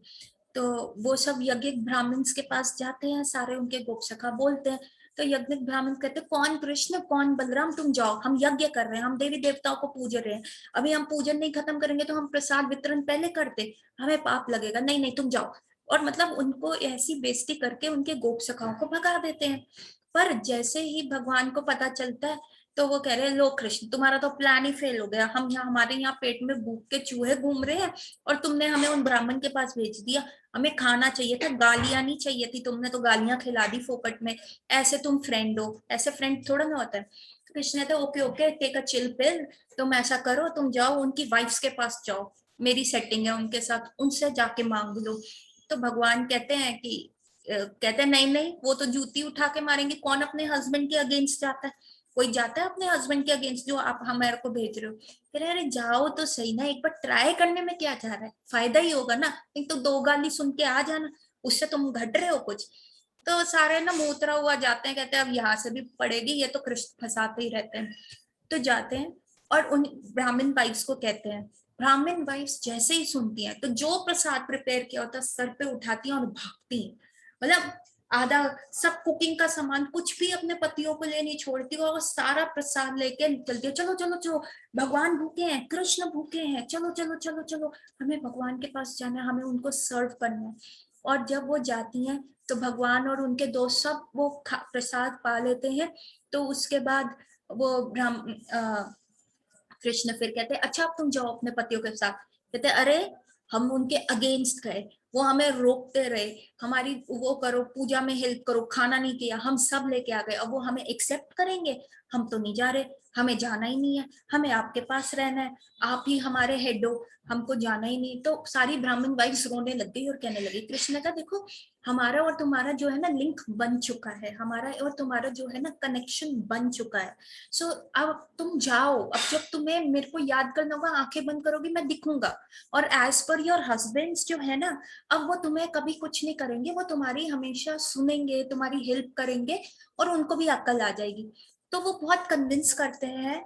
तो वो सब यज्ञ ब्राह्मण्स के पास जाते हैं, सारे उनके गोप सखा बोलते हैं। तो यज्ञ ब्राह्मण कहते हैं, कौन कृष्ण कौन बलराम, तुम जाओ, हम यज्ञ कर रहे हैं, हम देवी देवताओं को पूज रहे हैं, अभी हम पूजन नहीं खत्म करेंगे तो हम प्रसाद वितरण पहले करते, हमें पाप लगेगा, नहीं नहीं तुम जाओ। और मतलब उनको ऐसी बेइज्जती करके उनके गोप सखाओं को भगा देते हैं। पर जैसे ही भगवान को पता चलता है तो वो कह रहे हैं, लो कृष्ण तुम्हारा तो प्लान ही फेल हो गया, हम यहाँ, हमारे यहाँ पेट में भूख के चूहे घूम रहे हैं और तुमने हमें उन ब्राह्मण के पास भेज दिया, हमें खाना चाहिए था, गालियां नहीं चाहिए थी, तुमने तो गालियां खिला दी फोकट में, ऐसे तुम फ्रेंड हो, ऐसे फ्रेंड थोड़ा ना होता है। तो कृष्ण ने तो okay okay take a chill pill, तुम ऐसा करो, तुम जाओ उनकी वाइफ्स के पास जाओ, मेरी सेटिंग है उनके साथ, उनसे जाके मांग लो। तो भगवान कहते हैं कि कहते हैं नहीं नहीं, वो तो जूती उठा के मारेंगे, कौन अपने हस्बैंड के अगेंस्ट जाता है, कोई जाता है अपने हस्बैंड के अगेंस्ट जो आप हमारे को भेज रहे हो? कह रहे अरे जाओ तो सही ना, एक बार ट्राई करने में क्या जा रहा है, फायदा ही होगा ना, एक तो दो गाली सुन के आ जाना, उससे तुम घट रहे हो कुछ? तो सारे ना मूत्रा हुआ जाते हैं, कहते हैं अब यहाँ से भी पड़ेगी, ये तो कृष्ण फंसाते ही रहते हैं। तो जाते हैं और उन ब्राह्मण वाइफ्स को कहते हैं। ब्राह्मण वाइफ्स जैसे ही सुनती हैं तो जो प्रसाद प्रिपेयर किया होता है सर पे उठाती हैं और भागती हैं। मतलब आधा सब कुकिंग का सामान कुछ भी अपने पतियों को लिए नहीं छोड़ती और वो सारा प्रसाद लेके चलती है। चलो चलो चलो, भगवान भूखे हैं, कृष्ण भूखे हैं, चलो चलो चलो चलो, हमें भगवान के पास जाना है, हमें उनको सर्व करना है। और जब वो जाती हैं तो भगवान और उनके दोस्त सब वो प्रसाद पा लेते हैं। तो उसके बाद वो कृष्ण फिर कहते हैं अच्छा अब तुम जाओ अपने पतियों के साथ। कहते अरे हम उनके अगेंस्ट गए, वो हमें रोकते रहे, हमारी वो करो, पूजा में हेल्प करो, खाना नहीं किया, हम सब लेके आ गए, अब वो हमें एक्सेप्ट करेंगे? हम तो नहीं जा रहे, हमें जाना ही नहीं है, हमें आपके पास रहना है, आप ही हमारे हेड हो, हमको जाना ही नहीं। तो सारी ब्राह्मण वाइफ्स रोने लग गई और कहने लगी, कृष्ण का देखो हमारा और तुम्हारा जो है ना लिंक बन चुका है, हमारा और तुम्हारा जो है ना कनेक्शन बन चुका है। सो अब तुम जाओ, अब जब तुम्हें मेरे को याद करना होगा आंखें बंद करोगी मैं दिखूंगा। और एज पर योर हस्बैंड्स जो है ना, अब वो तुम्हें कभी कुछ नहीं करेंगे, वो तुम्हारी हमेशा सुनेंगे, तुम्हारी हेल्प करेंगे और उनको भी अक्ल आ जाएगी। तो वो बहुत कन्विंस करते हैं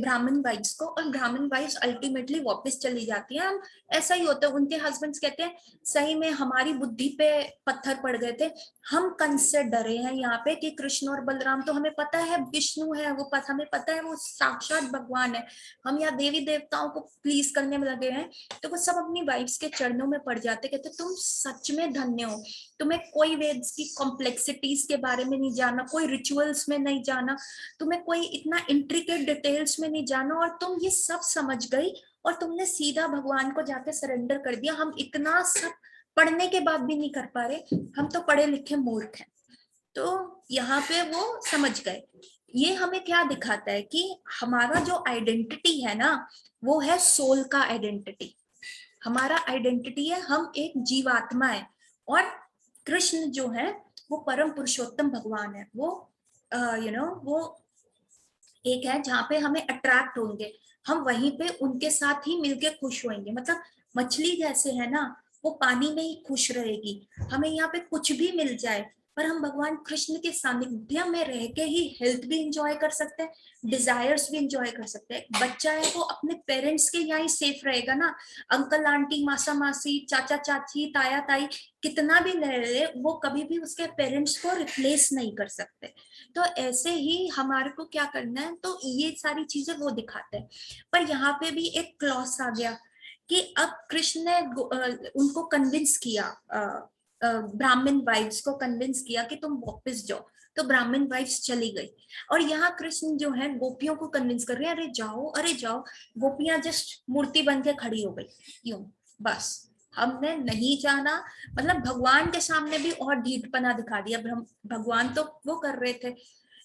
ब्राह्मण वाइफ्स को, और ब्राह्मण वाइफ्स अल्टीमेटली वापस चली जाती हैं। ऐसा ही होता है, उनके हस्बैंड्स कहते हैं सही में हमारी बुद्धि पे पत्थर पड़ गए थे, हम कंस से डरे हैं यहाँ पे कि कृष्ण और बलराम तो हमें पता है विष्णु है, वो हमें पता है वो साक्षात भगवान है, हम यहाँ देवी देवताओं को प्लीज करने में लगे हैं। तो वो सब अपनी वाइफ्स के चरणों में पड़ जाते, कहते तुम सच में धन्य हो, तुम्हें कोई वेद्स की कॉम्प्लेक्सिटीज के बारे में नहीं जाना, कोई रिचुअल्स में नहीं जाना, तुम्हें कोई इतना इंट्रिकेट डिटेल्स में नहीं जाना, और तुम ये सब समझ गई और तुमने सीधा भगवान को जाके सरेंडर कर दिया। हम इतना सब पढ़ने के बाद भी नहीं कर पा रहे, हम तो पढ़े लिखे मूर्ख हैं। तो यहाँ पे वो समझ गए। ये हमें क्या दिखाता है कि हमारा जो आइडेंटिटी है ना वो है सोल का आइडेंटिटी। हमारा आइडेंटिटी है हम एक जीवात्मा है, और कृष्ण जो है वो परम पुरुषोत्तम भगवान है। वो वो एक है जहाँ पे हमें अट्रैक्ट होंगे, हम वहीं पे उनके साथ ही मिलके खुश होंगे। मतलब मछली जैसे है ना, वो पानी में ही खुश रहेगी, हमें यहाँ पे कुछ भी मिल जाए पर हम भगवान कृष्ण के सानिध्य में रह के ही हेल्थ भी इंजॉय कर सकते हैं, डिजायर्स भी इंजॉय कर सकते हैं। बच्चा है वो अपने पेरेंट्स के यहाँ ही सेफ रहेगा ना, अंकल आंटी मासा मासी चाचा चाची ताया ताई कितना भी ले ले, वो कभी भी उसके पेरेंट्स को रिप्लेस नहीं कर सकते। तो ऐसे ही हमारे को क्या करना है, तो ये सारी चीजें वो दिखाते हैं। पर यहाँ पे भी एक क्लॉस आ गया कि अब कृष्ण ने उनको कन्विंस किया, ब्राह्मण वाइफ्स को कन्विंस किया कि तुम वापस जाओ। तो ब्राह्मण वाइफ्स चली गई, और यहाँ कृष्ण जो है गोपियों को कन्विंस कर रहे हैं, अरे जाओ अरे जाओ। गोपियां जस्ट मूर्ति बन के खड़ी हो गई, यूं बस हमने नहीं जाना। मतलब भगवान के सामने भी और ढीठपना दिखा दिया, भगवान तो वो कर रहे थे।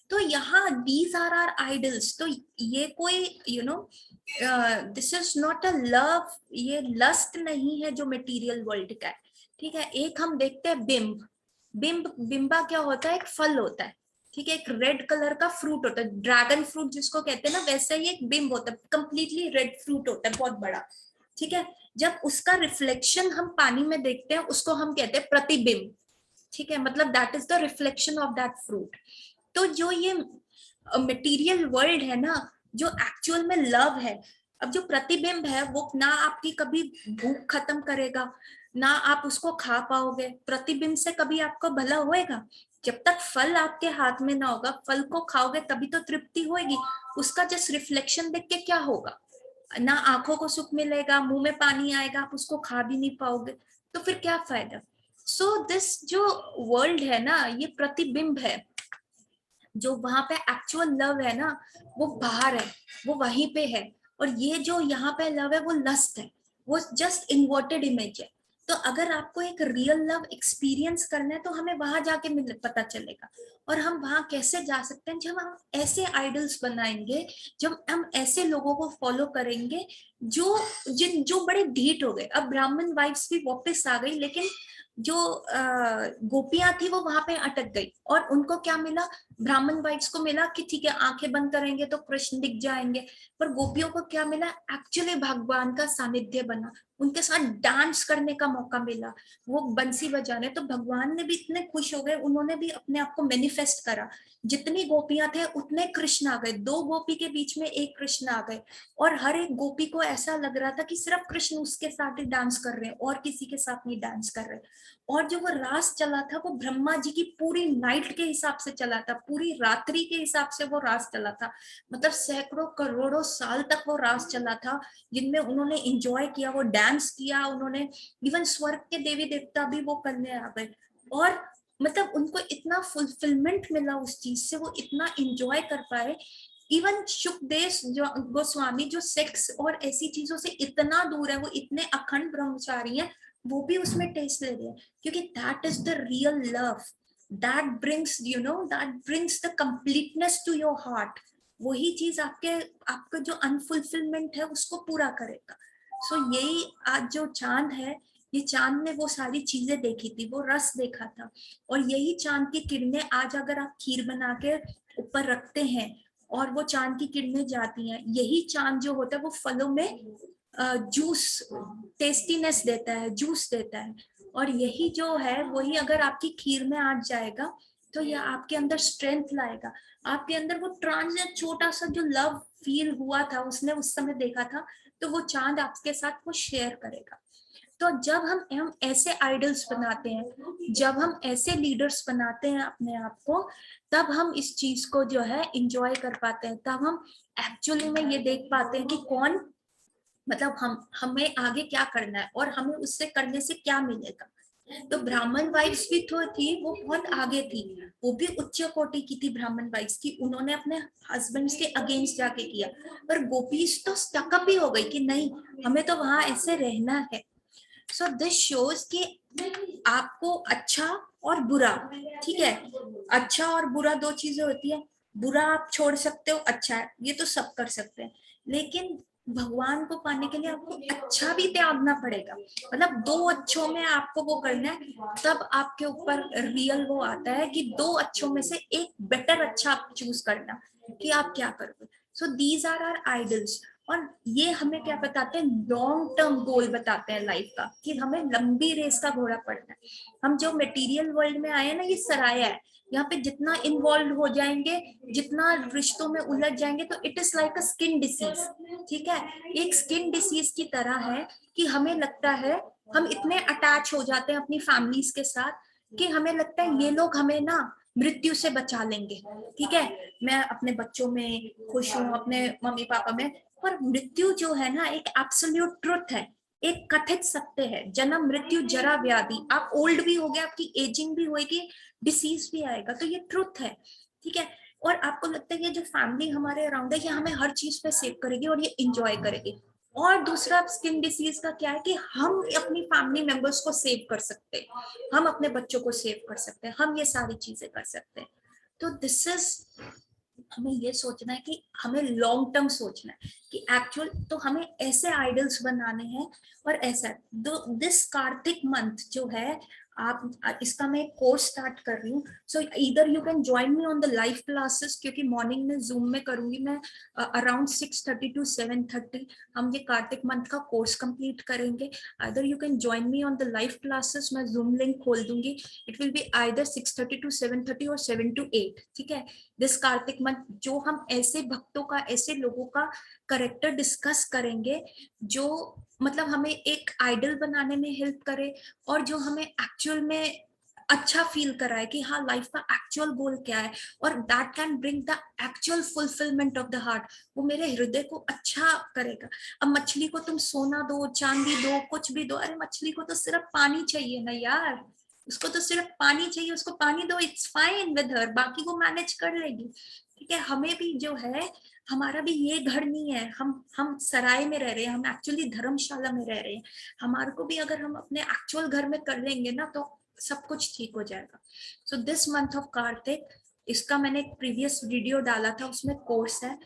तो यहाँ दीज आर आर आइडल्स। तो ये कोई this is not a love, ये लस्ट नहीं है जो मटेरियल वर्ल्ड का है। ठीक है, एक हम देखते हैं बिंब, बिंबा क्या होता है, एक फल होता है। ठीक है, एक रेड कलर का फ्रूट होता है, ड्रैगन फ्रूट जिसको कहते हैं ना, वैसे ही एक बिंब होता है, कंप्लीटली रेड फ्रूट होता है, बहुत बड़ा। ठीक है, जब उसका रिफ्लेक्शन हम पानी में देखते हैं उसको हम कहते हैं प्रतिबिंब। ठीक है, मतलब that is the reflection of that fruit. तो जो ये मटेरियल वर्ल्ड है ना, जो एक्चुअल में लव है, अब जो प्रतिबिंब है वो ना आपकी कभी भूख खत्म करेगा, ना आप उसको खा पाओगे, प्रतिबिंब से कभी आपको भला होएगा? जब तक फल आपके हाथ में ना होगा, फल को खाओगे तभी तो तृप्ति होएगी। उसका जस्ट रिफ्लेक्शन देख के क्या होगा, ना आंखों को सुख मिलेगा, मुंह में पानी आएगा, आप उसको खा भी नहीं पाओगे, तो फिर क्या फायदा? सो दिस जो वर्ल्ड है ना, ये प्रतिबिंब है। जो वहां पे एक्चुअल लव है ना वो बाहर है, वो वहीं पे है। और ये जो यहाँ पे लव है वो लस्ट है, वो जस्ट इन्वर्टेड इमेज है। तो अगर आपको एक रियल लव एक्सपीरियंस करना है तो हमें वहां जाके पता चलेगा। और हम वहां कैसे जा सकते हैं, जब हम ऐसे आइडल्स बनाएंगे, जब हम ऐसे लोगों को फॉलो करेंगे जो बड़े ढीठ हो गए। अब ब्राह्मण वाइफ्स भी वापस आ गई, लेकिन जो गोपियां थी वो वहां पे अटक गई, और उनको क्या मिला, ब्राह्मण वाइफ्स को मिला कि ठीक है आंखें बंद करेंगे तो कृष्ण दिख जाएंगे, पर गोपियों को क्या मिला, एक्चुअली भगवान का सानिध्य बना, उनके साथ डांस करने का मौका मिला, वो बंसी बजाने, तो भगवान ने भी इतने खुश हो गए, उन्होंने भी अपने आप को मैनिफेस्ट करा। जितनी गोपियां थे उतने कृष्ण आ गए, 2 गोपी के बीच में एक कृष्ण आ गए, और हर एक गोपी को ऐसा लग रहा था कि सिर्फ कृष्ण उसके साथ ही डांस कर रहे हैं और किसी के साथ नहीं डांस कर रहे। और जो वो रास चला था वो ब्रह्मा जी की पूरी नाइट के हिसाब से चला था, पूरी रात्रि के हिसाब से वो रास चला था, मतलब सैकड़ों करोड़ों साल तक वो रास चला था, जिनमें उन्होंने इंजॉय किया, वो डांस किया उन्होंने, इवन स्वर्ग के देवी देवता भी वो करने आ गए, और मतलब उनको इतना फुलफिलमेंट मिला उस चीज से, वो इतना इंजॉय कर पाए। इवन शुकदेव जो गोस्वामी जो सेक्स और ऐसी चीजों से इतना दूर है, वो इतने अखंड ब्रह्मचारी हैं, वो भी उसमें टेस्ट ले रहे हैं, क्योंकि that is the real love, that brings that brings the completeness to your heart. वही चीज आपका जो अनफुलफिलमेंट है उसको पूरा करेगा। सो यही आज जो चांद है, ये चांद ने वो सारी चीजें देखी थी, वो रस देखा था, और यही चांद की किरणें आज अगर आप खीर बना के ऊपर रखते हैं और वो चांद की किरणें जाती हैं, यही चांद जो होता है वो फलों में जूस, टेस्टीनेस देता है, जूस देता है, और यही जो है वही अगर आपकी खीर में आ जाएगा तो ये आपके अंदर स्ट्रेंथ लाएगा, आपके अंदर वो ट्रांस छोटा सा जो लव फील हुआ था उसने उस समय देखा था, तो वो चांद आपके साथ वो शेयर करेगा। तो जब हम ऐसे आइडल्स बनाते हैं, जब हम ऐसे लीडर्स बनाते हैं अपने आप को, तब हम इस चीज को जो है इंजॉय कर पाते हैं, तब हम एक्चुअली में ये देख पाते हैं कि कौन, मतलब हमें आगे क्या करना है और हमें उससे करने से क्या मिलेगा। तो ब्राह्मण वाइफ्स भी तो थी, वो बहुत आगे थी, वो भी उच्च कोटि की थी ब्राह्मण वाइफ्स की, उन्होंने अपने हस्बैंड्स के अगेंस्ट जाके किया, पर गोपीज तो स्टकअप ही हो गई कि नहीं, हमें तो वहां ऐसे रहना है। सो दिस शोज कि आपको अच्छा और बुरा, ठीक है, अच्छा और बुरा दो चीजें होती है, बुरा आप छोड़ सकते हो, अच्छा है ये तो सब कर सकते हैं, लेकिन भगवान को पाने के लिए आपको अच्छा भी त्यागना पड़ेगा, मतलब 2 अच्छों में आपको वो करना है, तब आपके ऊपर रियल वो आता है कि 2 अच्छों में से एक बेटर अच्छा आप चूज करना कि आप क्या करोगे। So these are our idols, और ये हमें क्या बताते हैं, लॉन्ग टर्म गोल बताते हैं लाइफ का, कि हमें लंबी रेस का घोड़ा पड़ना है। हम जो मटेरियल वर्ल्ड में आए हैं ना, ये सराया है, यहाँ पे जितना इन्वॉल्व हो जाएंगे, जितना रिश्तों में उलझ जाएंगे, तो it is like a skin disease, ठीक है, एक स्किन डिसीज की तरह है, कि हमें लगता है, हम इतने अटैच हो जाते हैं अपनी फैमिलीज के साथ कि हमें लगता है ये लोग हमें ना मृत्यु से बचा लेंगे, ठीक है, मैं अपने बच्चों में खुश हूँ, अपने मम्मी पापा में, पर मृत्यु जो है ना एक एब्सोल्यूट ट्रुथ है, एक कथित सत्य है, जन्म मृत्यु जरा व्याधि, आप ओल्ड भी हो गए, आपकी एजिंग भी होगी, डिसीज भी आएगा, तो ये ट्रुथ है, ठीक है। और आपको लगता है कि जो फैमिली हमारे अराउंड है ये हमें हर चीज पे सेव करेगी और ये इंजॉय करेगी, और दूसरा स्किन डिसीज का क्या है कि हम अपनी फैमिली मेंबर्स को सेव कर सकते हैं, हम अपने बच्चों को सेव कर सकते हैं, हम ये सारी चीजें कर सकते हैं। तो दिस इज, हमें ये सोचना है कि हमें लॉन्ग टर्म सोचना है कि एक्चुअल तो हमें ऐसे आइडल्स बनाने हैं, और ऐसा दिस कार्तिक मंथ जो है, आप इसका मैं कोर्स स्टार्ट कर रही हूँ, सो इधर you can join me on the live classes, क्योंकि मॉर्निंग में जूम में करूंगी मैं, अराउंड 6:30 to 7:30 हम ये कार्तिक मंथ का कोर्स कंप्लीट करेंगे। Either you can join me on the live classes, मैं जूम लिंक खोल दूंगी, it will be either 6:30 to 7:30 और 7 to 8, ठीक है। दिस कार्तिक मंथ जो हम ऐसे भक्तों का, ऐसे लोगों का करेक्टर डिस्कस करेंगे जो मतलब हमें एक आइडल बनाने में हेल्प करे, और जो हमें एक्चुअल में अच्छा फील कराए कि हाँ लाइफ का एक्चुअल गोल क्या है, और that can bring the actual fulfilment of the heart, वो मेरे हृदय को अच्छा करेगा। अब मछली को तुम सोना दो, चांदी दो, कुछ भी दो, अरे मछली को तो सिर्फ पानी चाहिए ना यार, उसको तो सिर्फ पानी चाहिए, उसको पानी दो, इट्स फाइन विद हर, बाकी वो मैनेज कर लेगी, ठीक है। हमें भी जो है, हमारा भी ये घर नहीं है, हम सराय में रह रहे हैं, हम एक्चुअली धर्मशाला में रह रहे हैं, हमारे को भी अगर हम अपने एक्चुअल घर में कर लेंगे ना तो सब कुछ ठीक हो जाएगा। So this month of Kartik, इसका मैंने एक प्रीवियस वीडियो डाला था, उसमें कोर्स है,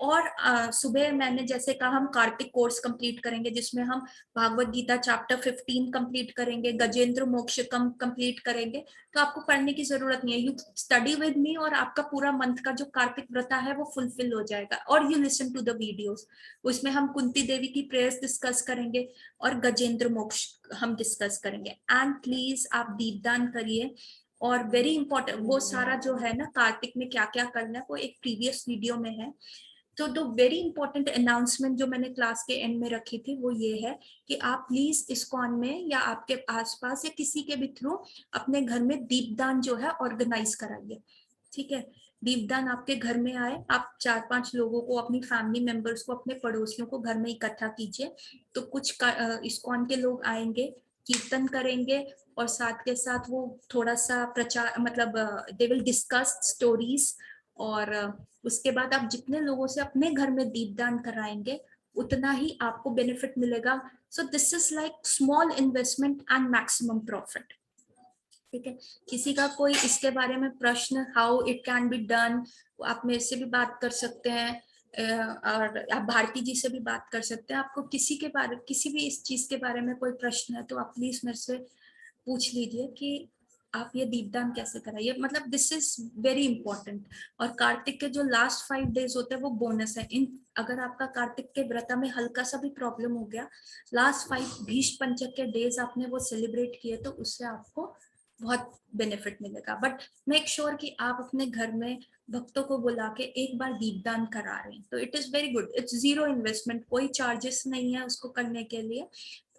और सुबह मैंने जैसे कहा हम कार्तिक कोर्स कंप्लीट करेंगे, जिसमें हम भागवत गीता चैप्टर 15 कंप्लीट करेंगे, गजेंद्र मोक्ष कंप्लीट करेंगे। तो आपको पढ़ने की जरूरत नहीं है, यू स्टडी विद मी और आपका पूरा मंथ का जो कार्तिक व्रत है वो फुलफिल हो जाएगा। और you listen to the videos, उसमें हम कुंती देवी की प्रेयर्स डिस्कस करेंगे और गजेंद्र मोक्ष हम डिस्कस करेंगे। एंड प्लीज आप दीपदान करिए। और वेरी इंपॉर्टेंट, वो सारा जो है ना कार्तिक में क्या क्या करना है वो एक प्रीवियस वीडियो में है। तो द वेरी इंपॉर्टेंट अनाउंसमेंट जो मैंने क्लास के एंड में रखी थी वो ये है कि आप प्लीज इस्कॉन में या आपके आसपास या किसी के भी थ्रू अपने घर में दीपदान जो है ऑर्गेनाइज कराइए। ठीक है, दीपदान आपके घर में आए, आप 4-5 लोगों को, अपनी फैमिली मेंबर्स को, अपने पड़ोसियों को घर में इकट्ठा कीजिए। तो कुछ इस्कॉन के लोग आएंगे, कीर्तन करेंगे और साथ के साथ वो थोड़ा सा प्रचार, मतलब दे विल डिस्कस स्टोरीज। और उसके बाद आप जितने लोगों से अपने घर में दीपदान कराएंगे उतना ही आपको बेनिफिट मिलेगा। So this is like small investment and maximum profit. ठीक है, किसी का कोई इसके बारे में प्रश्न, how it can be done, आप मेरे से भी बात कर सकते हैं और आप भारती जी से भी बात कर सकते हैं। आपको किसी के बारे, किसी भी इस चीज के बारे में कोई प्रश्न है तो आप प्लीज मेरे से पूछ लीजिए कि आप ये दीपदान कैसे कराइए, मतलब दिस इज वेरी इंपॉर्टेंट। और कार्तिक के जो लास्ट 5 डेज होते हैं वो बोनस है। इन अगर आपका कार्तिक के व्रत में हल्का सा भी प्रॉब्लम हो गया, लास्ट 5 भीष्म पंचक के डेज आपने वो सेलिब्रेट किए तो उससे आपको बहुत बेनिफिट मिलेगा। बट मेक श्योर कि आप अपने घर में भक्तों को बुला के एक बार दीपदान करा रहे हैं। तो it is very good, it's zero investment, कोई चार्जेस नहीं है उसको करने के लिए।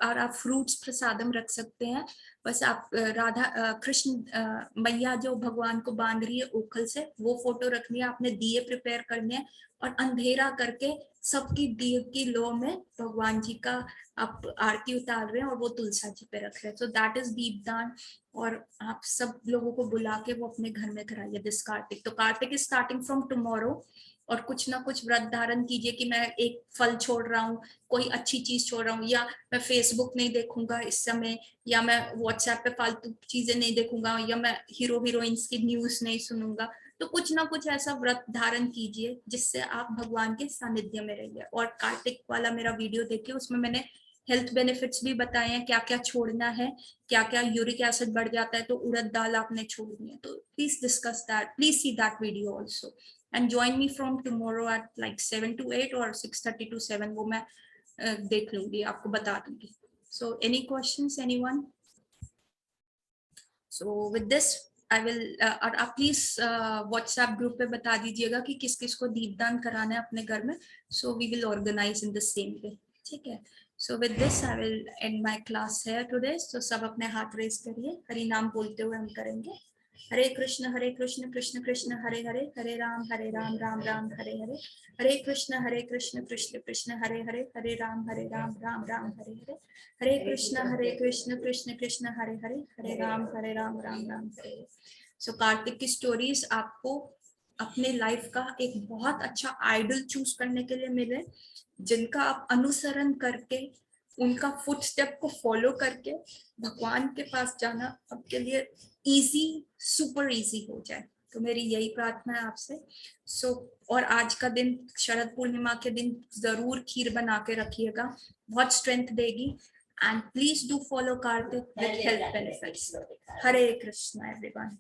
और आप फ्रूट्स प्रसादम रख सकते हैं। बस आप राधा कृष्ण मैया जो भगवान को बांध रही है ओखल से, वो फोटो रखनी है, आपने दिए प्रिपेयर करने हैं और अंधेरा करके सबकी दिए की लो में भगवान जी का आप आरती उतार रहे हैं और वो तुलसा जी पे रख रहे हैं। सो दैट इज दीपदान। और आप सब लोगों को बुला के वो अपने घर में कराइए दिस कार्तिक। तो Kartik is starting from tomorrow. और कुछ ना कुछ व्रत धारण कीजिए कि मैं एक फल छोड़ रहा हूँ, कोई अच्छी चीज छोड़ रहा हूँ, या मैं फेसबुक नहीं देखूंगा इस समय, या मैं व्हाट्सएप पे फालतू चीजें नहीं देखूंगा, या मैं हीरो हीरोइंस की न्यूज नहीं सुनूंगा। तो कुछ ना कुछ ऐसा व्रत धारण कीजिए जिससे आप भगवान के सानिध्य में रहिए। और कार्तिक वाला मेरा वीडियो देखिए, उसमें मैंने हेल्थ बेनिफिट्स भी बताए हैं, क्या क्या छोड़ना है, क्या क्या यूरिक एसिड बढ़ जाता है तो उड़द दाल आपने छोड़नी है। तो please discuss that, please see that video also and join me from tomorrow at like 7 to 8 और 6:30 to 7, वो मैं देख लूंगी, आपको बता दूंगी। So any questions anyone? So with this I will, और आप प्लीज व्हाट्सएप ग्रुप पे बता दीजिएगा कि किस किस को दीपदान कराना है अपने घर में। So we will organise in the same way. ठीक है, so with this I will end my class here today. सो सब अपने हाथ रेज करिए, हरि नाम बोलते हुए हम करेंगे। हरे कृष्ण कृष्ण कृष्ण हरे हरे, हरे राम राम राम हरे हरे, हरे कृष्ण कृष्ण कृष्ण हरे हरे, हरे राम राम राम हरे हरे, हरे कृष्ण कृष्ण कृष्ण हरे हरे, हरे राम राम राम हरे हरे। सो कार्तिक की स्टोरीज आपको अपने लाइफ का एक बहुत अच्छा आइडल चूज करने के लिए मिले, जिनका आप अनुसरण करके, उनका फुटस्टेप को फॉलो करके भगवान के पास जाना आपके लिए इजी, सुपर इजी हो जाए। तो मेरी यही प्रार्थना है आपसे। सो और आज का दिन शरद पूर्णिमा के दिन जरूर खीर बना के रखिएगा, बहुत स्ट्रेंथ देगी। And please do follow Kartik with health benefits. Hare Krishna everyone.